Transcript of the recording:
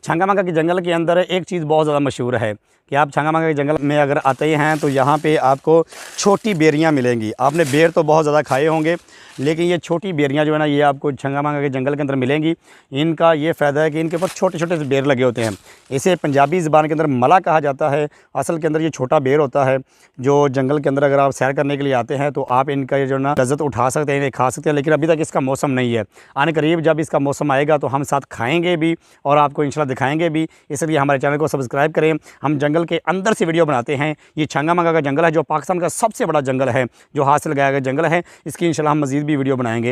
छंगामंगा के जंगल के अंदर एक चीज़ बहुत ज़्यादा मशहूर है कि आप छंगामंगा के जंगल में अगर आते हैं तो यहाँ पे आपको छोटी बेरियाँ मिलेंगी। आपने बेर तो बहुत ज़्यादा खाए होंगे, लेकिन ये छोटी बेरियाँ जो है ना, ये आपको छंगामंगा के जंगल के अंदर मिलेंगी। इनका ये फ़ायदा है कि इनके ऊपर छोटे छोटे से बेर लगे होते हैं। इसे पंजाबी ज़बान के अंदर मला कहा जाता है। असल के अंदर ये छोटा बेर होता है जो जंगल के अंदर अगर आप सैर करने के लिए आते हैं तो आप इनका ये जो ना लज़्ज़त उठा सकते हैं, इन्हें खा सकते हैं। लेकिन अभी तक इसका मौसम नहीं है। आने करीब जब इसका मौसम आएगा तो हम साथ खाएँगे भी और आपको इंशाल्लाह दिखाएँगे भी। इसलिए हमारे चैनल को सब्सक्राइब करें। हम जंगल के अंदर से वीडियो बनाते हैं। ये छंगामंगा का जंगल है जो पाकिस्तान का सबसे बड़ा जंगल है, जो हाथ से लगाया गया जंगल है। इसकी इंशाल्लाह हम मज़ीद भी वीडियो बनाएँगे।